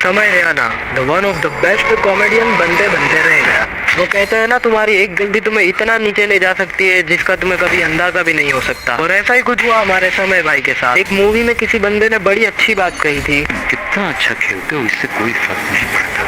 समय Raina, the one of the best comedian बनते बनते रह गया। वो कहते हैं ना, तुम्हारी एक गलती तुम्हें इतना नीचे ले जा सकती है जिसका तुम्हें कभी अंदाजा भी नहीं हो सकता। और ऐसा ही कुछ हुआ हमारे समय भाई के साथ। एक मूवी में किसी बंदे ने बड़ी अच्छी बात कही थी, कितना अच्छा खेलते हो इससे कोई फर्क नहीं पड़ता,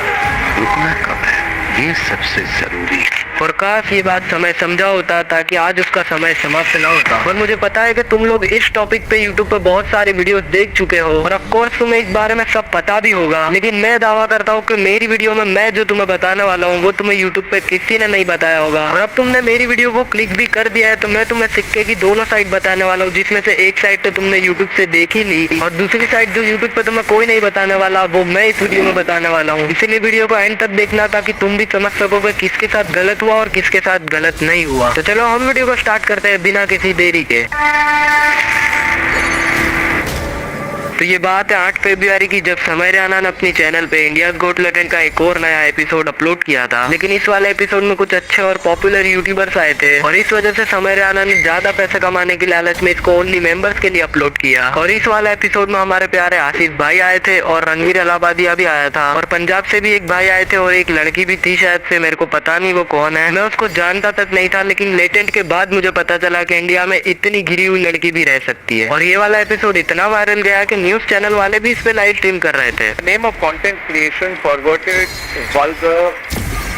रुकना कब है ये सबसे जरूरी है। और काश ये बात समय समझा होता ताकि आज उसका समय समाप्त न होता। और मुझे पता है कि तुम लोग इस टॉपिक पे यूट्यूब पे बहुत सारे वीडियोस देख चुके हो और ऑफ कोर्स तुम्हें इस बारे में सब पता भी होगा, लेकिन मैं दावा करता हूँ कि मेरी वीडियो में मैं जो तुम्हें बताने वाला हूँ वो तुम्हें यूट्यूब पे किसी ने नहीं बताया होगा। और अब तुमने मेरी वीडियो को क्लिक भी कर दिया है तो मैं तुम्हें सिक्के की दोनों साइड बताने वाला हूँ, जिसमें से एक साइड तो तुमने यूट्यूब से देख ही ली और दूसरी साइड जो यूट्यूब पे तुम्हें कोई नहीं बताने वाला वो मैं इस वीडियो में बताने वाला हूँ। इसीलिए वीडियो को एंड तक देखना ताकि तुम भी समझ सको कि किसके साथ गलत हुआ और किसके साथ गलत नहीं हुआ। तो चलो हम वीडियो को स्टार्ट करते हैं बिना किसी देरी के। तो ये बात है 8 फरवरी की, जब समय रैना ने अपनी चैनल पे इंडिया गोट लेटेंट का एक और नया एपिसोड अपलोड किया था। लेकिन इस वाले एपिसोड में कुछ अच्छे और पॉपुलर यूट्यूबर्स आए थे और इस वजह से समय रैना ने ज्यादा पैसे कमाने की लालच में इसको ओनली मेंबर्स के लिए अपलोड किया। और इस वाले एपिसोड में हमारे प्यारे आसिफ भाई आए थे और रणवीर अलाहाबादिया भी आया था और पंजाब से भी एक भाई आए थे और एक लड़की भी थी शायद से, मेरे को पता नहीं वो कौन है। मैं उसको जानता तक नहीं था, लेकिन लेटेंट के बाद मुझे पता चला कि इंडिया में इतनी घिरी हुई लड़की भी रह सकती है। और ये वाला एपिसोड इतना वायरल गया कि न्यूज चैनल वाले भी इस पे लाइव स्ट्रीम कर रहे थे। Name of content creation, perverted, vulgar,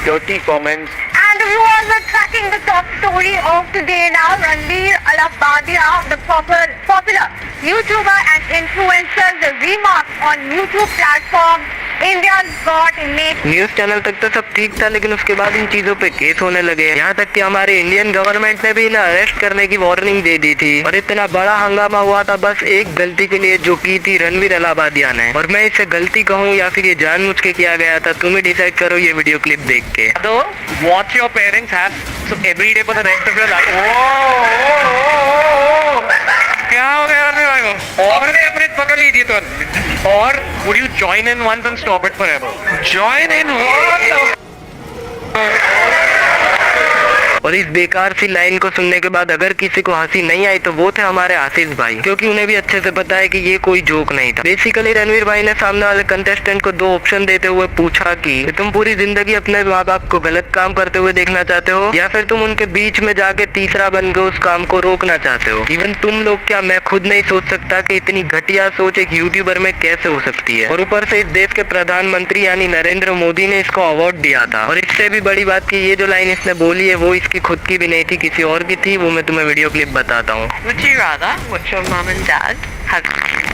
dirty comments. And you all are tracking the top story of the day now. Ranveer Aladbadia, the popular YouTuber and influencer, the remarks on YouTube platform India's Got Innate। News channel तक तो सब ठीक था, लेकिन उसके बाद इन चीजों पे केस होने लगे। यहाँ तक कि हमारे इंडियन गवर्नमेंट ने भी इन्हें अरेस्ट करने की वार्निंग दे दी थी और इतना बड़ा हंगामा हुआ था बस एक गलती के लिए जो की थी रणवीर अलाहाबादिया ने। और मैं इसे गलती कहूँ या फिर ये जानबूझ के किया गया था, तुम ही डिसाइड करो ये वीडियो क्लिप देख के। So, what your parents have so every day for the rest of your life. क्या हो गया रणवीर भाई को? और ने अपने पकड़ ली थी तो और would you join in once and stop it forever? Join in what? और इस बेकार सी लाइन को सुनने के बाद अगर किसी को हंसी नहीं आई तो वो थे हमारे आशीष भाई, क्योंकि उन्हें भी अच्छे से पता है कि ये कोई जोक नहीं था। बेसिकली रणवीर भाई ने सामने वाले कंटेस्टेंट को 2 ऑप्शन देते हुए पूछा कि तुम पूरी जिंदगी अपने माँ बाप को गलत काम करते हुए देखना चाहते हो या फिर तुम उनके बीच में जाके तीसरा बन के उस काम को रोकना चाहते हो। इवन तुम लोग क्या, मैं खुद नहीं सोच सकता कि इतनी घटिया सोच एक यूट्यूबर में कैसे हो सकती है। और ऊपर से इस देश के प्रधानमंत्री यानी नरेंद्र मोदी ने इसको अवार्ड दिया था। और इससे भी बड़ी बात की ये जो लाइन इसने बोली है वो इसकी खुद की भी नहीं थी, किसी और की थी। वो मैं तुम्हें वीडियो क्लिप बताता हूँ। Would you rather watch your mum and dad have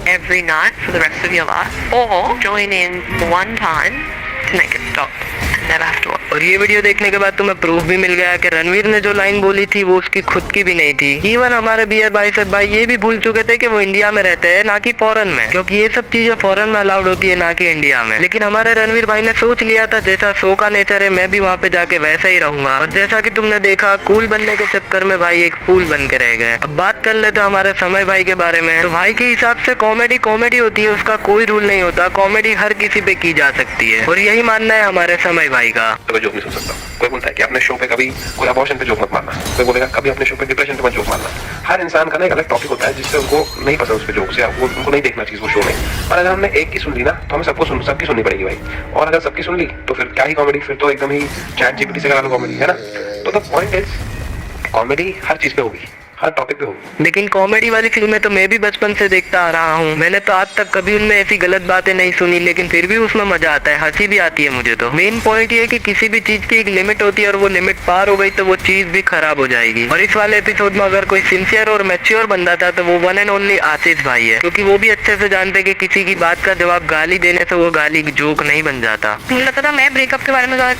every night for the rest of your life, or join in one time to make it stop and never have to watch? और ये video देखने के बाद तुम्हें proof भी मिल गया कि रणवीर ने जो लाइन बोली थी वो उसकी खुद की भी नहीं थी। इवन हमारे बियर भाई से भाई ये भी भूल चुके थे कि वो इंडिया में रहते हैं ना कि फॉरेन में, क्योंकि ये सब चीजें फॉरेन में अलाउड होती है ना कि इंडिया में। लेकिन हमारे रणवीर भाई ने सोच लिया था जैसा शो का नेचर है मैं भी वहाँ पे जाके वैसा ही रहूंगा। और जैसा कि तुमने देखा, कूल बनने के चक्कर में भाई एक फूल बन के रह गए। अब बात कर लेते हमारे समय भाई के बारे में। तो भाई के हिसाब से कॉमेडी कॉमेडी होती है, उसका कोई रूल नहीं होता। कॉमेडी हर किसी पे की जा सकती है और यही मानना है हमारे समय भाई का। तो जोक नहीं सुन सकता। कोई बोलता है कि अपने शो पे कभी कोई अबॉर्शन पे जोक मत मारना, कोई बोलेगा कभी अपने शो पे डिप्रेशन पे मत जोक मारना। हर इंसान का ना एक अलग टॉपिक होता है जिससे उनको नहीं पसंद उस पे जोक्स या वो उनको नहीं देखना चाहिए वो शो में। पर अगर हमने एक की सुन ली ना तो हमें सबकी सुननी पड़ेगी भाई। और अगर सबकी सुन ली तो फिर क्या ही कॉमेडी, फिर तो एकदम ही चैट जीपीटी से करा लो कॉमेडी, है ना। तो द पॉइंट इज कॉमेडी हर चीज पे होगी, हर टॉपिक पे होगी। लेकिन कॉमेडी वाली फिल्में तो मैं भी बचपन से देखता आ रहा हूँ। मैंने तो आज तक कभी उनमें ऐसी गलत बातें नहीं सुनी, लेकिन फिर भी उसमें मजा आता है, हंसी भी आती है मुझे। तो मेन पॉइंट ये है कि किसी भी चीज की एक लिमिट होती है और वो लिमिट पार हो गई तो वो चीज भी खराब हो जाएगी। और इस वाले एपिसोड में अगर कोई सिंसियर और मैच्योर बंदा था तो वो वन एंड ओनली आशीष भाई है, क्योंकि वो भी अच्छे से जानते कि किसी की बात का जवाब गाली देने से वो गाली जोक नहीं बन जाता। मुझे लगता था मैं ब्रेकअप के बारे में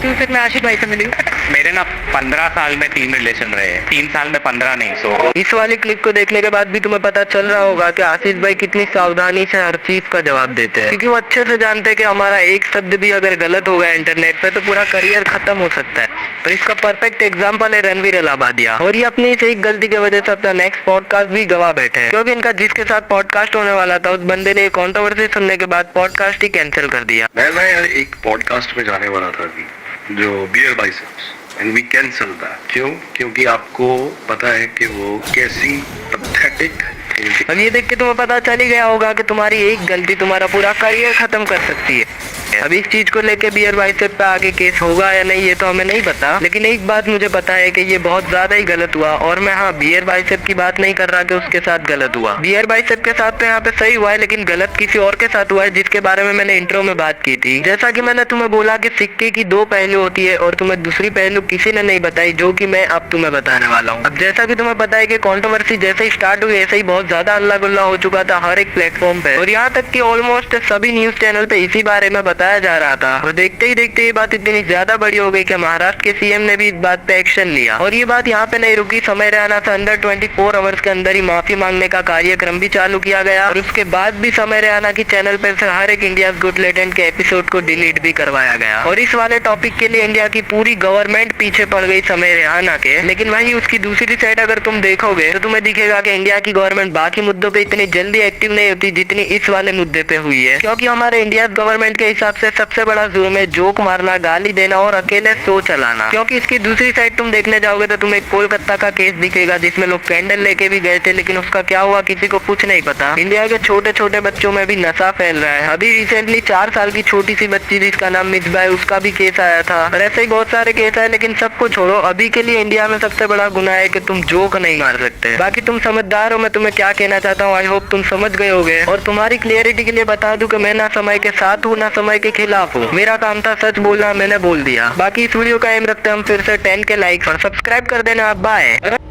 फिर मैं आशीष भाई से मिली। मेरे ना 15 साल में 3 रिलेशन रहे, 3 साल में 15 नहीं। सो इस वाली क्लिप को देखने के बाद भी तुम्हें पता चल रहा होगा कि आशीष भाई कितनी सावधानी से हर चीज का जवाब देते हैं, क्योंकि वो अच्छे से जानते हैं कि हमारा एक शब्द भी अगर गलत हो गया इंटरनेट पे तो पूरा करियर खत्म हो सकता है। तो इसका परफेक्ट एग्जांपल है रणवीर अलाहाबादिया। और ये अपनी इस एक गलती की वजह से अपना नेक्स्ट पॉडकास्ट भी गवा बैठे हैं, क्योंकि इनका जिसके साथ पॉडकास्ट होने वाला था उस बंदे ने कंट्रोवर्सी सुनने के बाद पॉडकास्ट ही कैंसिल कर दिया। मैं एक पॉडकास्ट में जाने वाला था अभी, जो bear biceps, and we cancel that. क्यों? क्योंकि आपको पता है कि वो कैसी पैथेटिक मुझे। अब ये देख के तुम्हें पता चल ही गया होगा कि तुम्हारी एक गलती तुम्हारा पूरा करियर खत्म कर सकती है। अब इस चीज को लेके बियर बाइसेप पे आगे केस होगा या नहीं ये तो हमें नहीं पता, लेकिन एक बात मुझे पता है कि ये बहुत ज्यादा ही गलत हुआ। और मैं हाँ बियर बाइसेप की बात नहीं कर रहा कि उसके साथ गलत हुआ। बियर बाइसेप के साथ तो यहाँ पे सही हुआ है, लेकिन गलत किसी और के साथ हुआ है जिसके बारे में मैंने इंट्रो में बात की थी। जैसा कि मैंने तुम्हें बोला कि सिक्के की दो पहलू होती है और तुम्हें दूसरी पहलू किसी ने नहीं बताई, जो कि मैं अब तुम्हें बताने वाला हूँ। अब जैसा कि तुम्हें पता है कि कंट्रोवर्सी जैसे ही स्टार्ट हुई ऐसे ही बहुत ज्यादा अल्लाह गुल्ला हो चुका था हर एक प्लेटफॉर्म पे, और यहाँ तक कि ऑलमोस्ट सभी न्यूज चैनल पे इसी बारे में बताया जा रहा था। और देखते ही देखते ये बात इतनी ज्यादा बड़ी हो गई कि महाराष्ट्र के सीएम ने भी इस बात पे एक्शन लिया। और ये बात यहाँ पे नहीं रुकी, समय रैना से अंदर 24 आवर्स के अंदर ही माफी मांगने का कार्यक्रम भी चालू किया गया, और उसके बाद भी समय रैना की चैनल पे से हर एक इंडिया गुड लेटेंट के एपिसोड को डिलीट भी करवाया गया। और इस वाले टॉपिक के लिए इंडिया की पूरी गवर्नमेंट पीछे पड़ गई समय रैना के। लेकिन वही उसकी दूसरी साइड अगर तुम देखोगे तो तुम्हें दिखेगा कि इंडिया की गवर्नमेंट बाकी मुद्दों पे इतनी जल्दी एक्टिव नहीं होती जितनी इस वाले मुद्दे पे हुई है, क्योंकि हमारे इंडिया गवर्नमेंट के हिसाब से सबसे बड़ा जुर्म है जोक मारना, गाली देना और अकेले शो चलाना। क्योंकि इसकी दूसरी साइड तुम देखने जाओगे तो तुम्हें कोलकाता का केस दिखेगा जिसमें लोग कैंडल लेके भी गए थे, लेकिन उसका क्या हुआ किसी को कुछ नहीं पता। इंडिया के छोटे छोटे बच्चों में भी नशा फैल रहा है। अभी रिसेंटली 4 साल की छोटी सी बच्ची जिसका नाम मिसबा है उसका भी केस आया था, और ऐसे ही बहुत सारे केस है। लेकिन सबको छोड़ो, अभी के लिए इंडिया में सबसे बड़ा गुनाह है कि तुम जोक नहीं मार सकते। बाकी तुम समझदार हो, मैं तुम्हें क्या कहना चाहता हूँ आई होप तुम समझ गए होगे। और तुम्हारी क्लियरिटी के लिए बता दूं कि मैं ना समय के साथ हूँ ना समय के खिलाफ हूँ। मेरा काम था सच बोलना, मैंने बोल दिया। बाकी इस वीडियो का एम रखते हैं हम फिर से 10 के लाइक और सब्सक्राइब कर देना। बाय।